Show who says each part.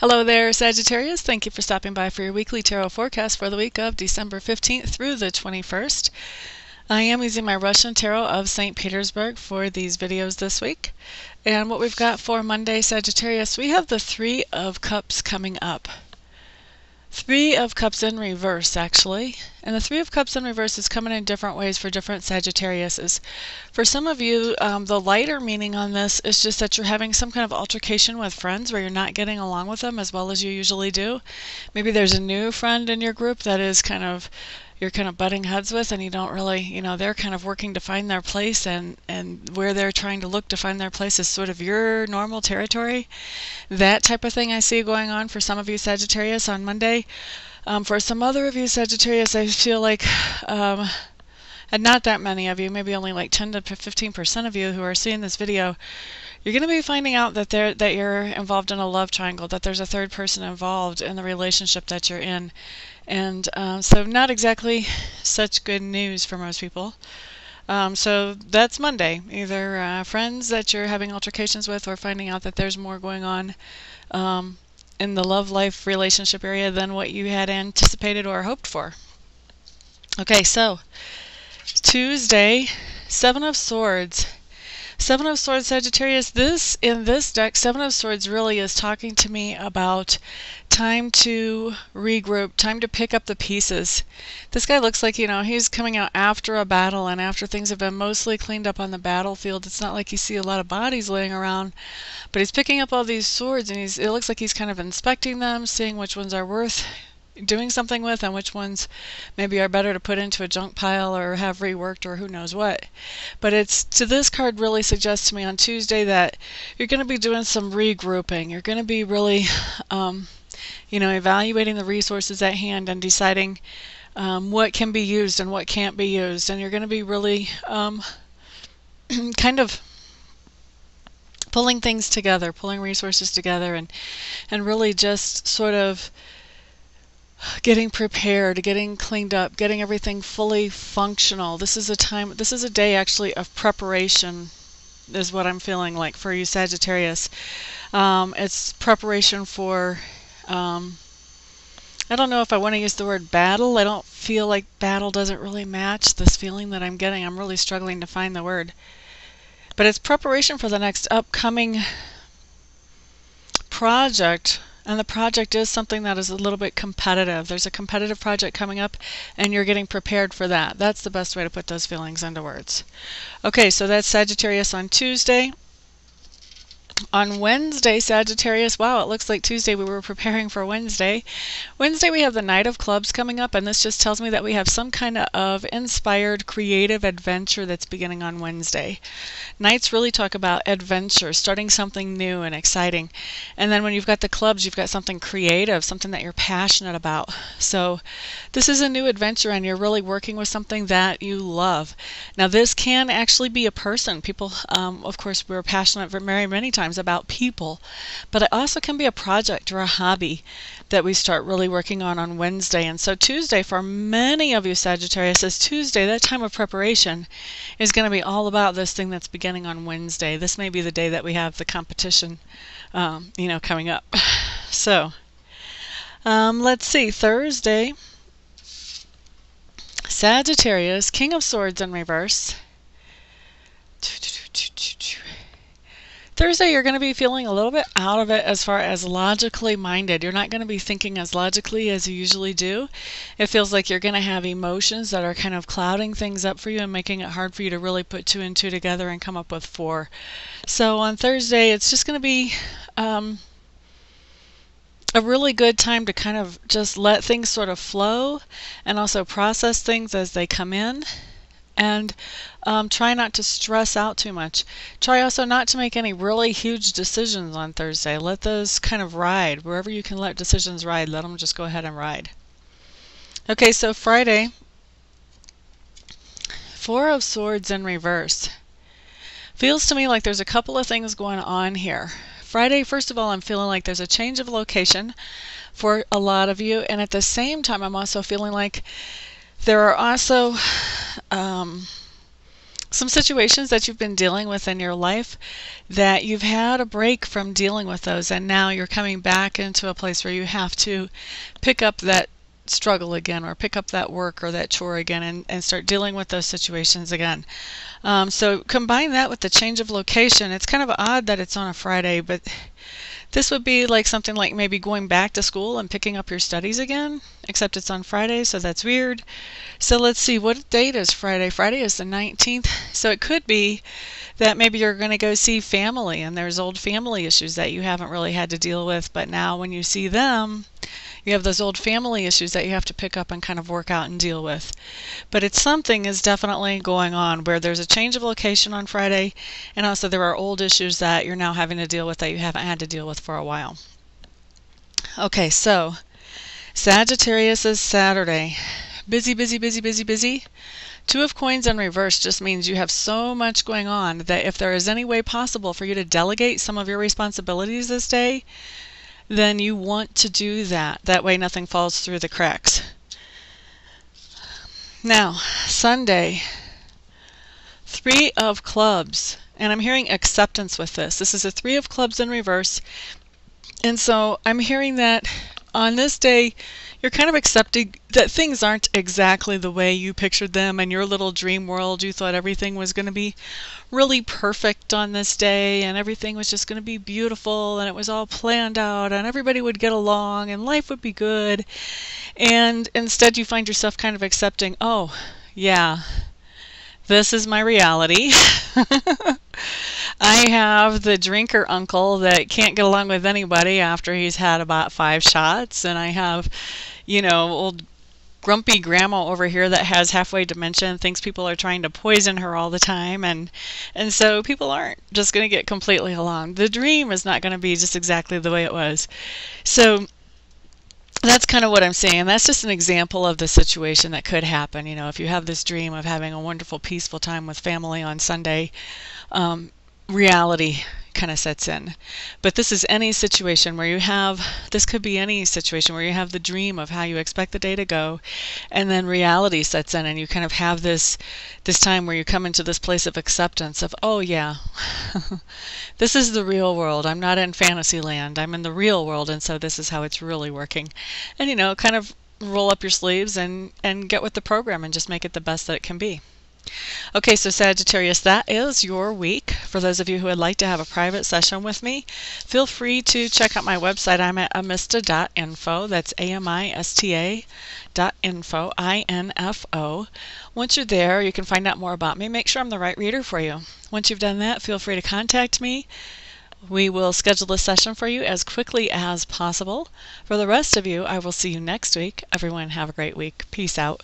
Speaker 1: Hello there, Sagittarius. Thank you for stopping by for your weekly tarot forecast for the week of December 15th through the 21st. I am using my Russian Tarot of St. Petersburg for these videos this week. And what we've got for Monday, Sagittarius, we have the Three of Cups coming up. Three of Cups in reverse, actually. And the Three of Cups in reverse is coming in different ways for different Sagittariuses. For some of you, the lighter meaning on this is just that you're having some kind of altercation with friends where you're not getting along with them as well as you usually do. Maybe there's a new friend in your group that is you're kind of butting heads with, and you don't really, they're kind of working to find their place, and where they're trying to look to find their place is sort of your normal territory. That type of thing I see going on for some of you Sagittarius on Monday. For some other of you Sagittarius, I feel like, and not that many of you, maybe only like 10 to 15% of you who are seeing this video, you're going to be finding out that you're involved in a love triangle, that there's a third person involved in the relationship that you're in. And so not exactly such good news for most people. So that's Monday. Either friends that you're having altercations with, or finding out that there's more going on in the love life relationship area than what you had anticipated or hoped for. Okay, so Tuesday, Seven of Swords. Seven of Swords, Sagittarius, in this deck, Seven of Swords really is talking to me about time to regroup, time to pick up the pieces. This guy looks like, he's coming out after a battle and after things have been mostly cleaned up on the battlefield. It's not like you see a lot of bodies laying around, but he's picking up all these swords, and it looks like he's kind of inspecting them, seeing which ones are worth doing something with and which ones maybe are better to put into a junk pile or have reworked or who knows what. But this card really suggests to me on Tuesday that you're going to be doing some regrouping. You're going to be really evaluating the resources at hand and deciding what can be used and what can't be used, and you're going to be really kind of pulling things together, pulling resources together, and really just sort of getting prepared, getting cleaned up, getting everything fully functional. This is a day actually of preparation, is what I'm feeling like for you Sagittarius. It's preparation for, I don't know if I want to use the word battle. I don't feel like battle doesn't really match this feeling that I'm getting. I'm really struggling to find the word. But it's preparation for the next upcoming project. And the project is something that is a little bit competitive. There's a competitive project coming up, and you're getting prepared for that. That's the best way to put those feelings into words. Okay, so that's Sagittarius on Tuesday. On Wednesday, Sagittarius, wow, it looks like Tuesday we were preparing for Wednesday. Wednesday we have the Knight of Clubs coming up, and this just tells me that we have some kind of inspired, creative adventure that's beginning on Wednesday. Knights really talk about adventure, starting something new and exciting. And then when you've got the clubs, you've got something creative, something that you're passionate about. So this is a new adventure, and you're really working with something that you love. Now this can actually be a person. People, of course, we're passionate very many times about people, but it also can be a project or a hobby that we start really working on Wednesday. And so Tuesday, for many of you Sagittarius, is Tuesday, that time of preparation is going to be all about this thing that's beginning on Wednesday. This may be the day that we have the competition, coming up. So let's see, Thursday, Sagittarius, King of Swords in reverse. Thursday, you're going to be feeling a little bit out of it as far as logically minded. You're not going to be thinking as logically as you usually do. It feels like you're going to have emotions that are kind of clouding things up for you and making it hard for you to really put two and two together and come up with four. So on Thursday, it's just going to be a really good time to kind of just let things sort of flow and also process things as they come in. And try not to stress out too much. Try also not to make any really huge decisions on Thursday. Let those kind of ride. Wherever you can let decisions ride, let them just go ahead and ride. Okay, so Friday, Four of Swords in reverse. Feels to me like there's a couple of things going on here. Friday, first of all, I'm feeling like there's a change of location for a lot of you. And at the same time, I'm also feeling like there are also some situations that you've been dealing with in your life that you've had a break from dealing with those, and now you're coming back into a place where you have to pick up that struggle again, or pick up that work or that chore again, and start dealing with those situations again. So combine that with the change of location. It's kind of odd that it's on a Friday, but this would be like something like maybe going back to school and picking up your studies again, except it's on Friday, so that's weird. So let's see, what date is Friday? Friday is the 19th. So it could be that maybe you're going to go see family, and there's old family issues that you haven't really had to deal with, but now when you see them, you have those old family issues that you have to pick up and kind of work out and deal with. But it's something is definitely going on where there's a change of location on Friday, and also there are old issues that you're now having to deal with that you haven't had to deal with for a while. Okay, so Sagittarius is Saturday. Busy, busy, busy, busy, busy. Two of Coins in reverse just means you have so much going on that if there is any way possible for you to delegate some of your responsibilities this day, then you want to do that. That way nothing falls through the cracks. Now, Sunday, Three of Clubs. And I'm hearing acceptance with this. This is a Three of Clubs in reverse. And so I'm hearing that on this day, you're kind of accepting that things aren't exactly the way you pictured them in your little dream world. You thought everything was going to be really perfect on this day, and everything was just going to be beautiful, and it was all planned out, and everybody would get along, and life would be good. And instead you find yourself kind of accepting, oh, yeah, this is my reality. I have the drinker uncle that can't get along with anybody after he's had about 5 shots, and I have, you know, old grumpy grandma over here that has halfway dementia and thinks people are trying to poison her all the time, and so people aren't just going to get completely along. The dream is not going to be just exactly the way it was. So that's kind of what I'm saying. That's just an example of the situation that could happen. You know, if you have this dream of having a wonderful, peaceful time with family on Sunday, reality kind of sets in. But this is any situation where you have, this could be any situation where you have the dream of how you expect the day to go, and then reality sets in, and you kind of have this time where you come into this place of acceptance of, oh yeah, this is the real world. I'm not in fantasy land. I'm in the real world, and so this is how it's really working. And, you know, kind of roll up your sleeves and get with the program and just make it the best that it can be. Okay, so Sagittarius, that is your week. For those of you who would like to have a private session with me, feel free to check out my website. I'm at amista.info. That's amista.info, I-N-F-O. Once you're there, you can find out more about me. Make sure I'm the right reader for you. Once you've done that, feel free to contact me. We will schedule a session for you as quickly as possible. For the rest of you, I will see you next week. Everyone have a great week. Peace out.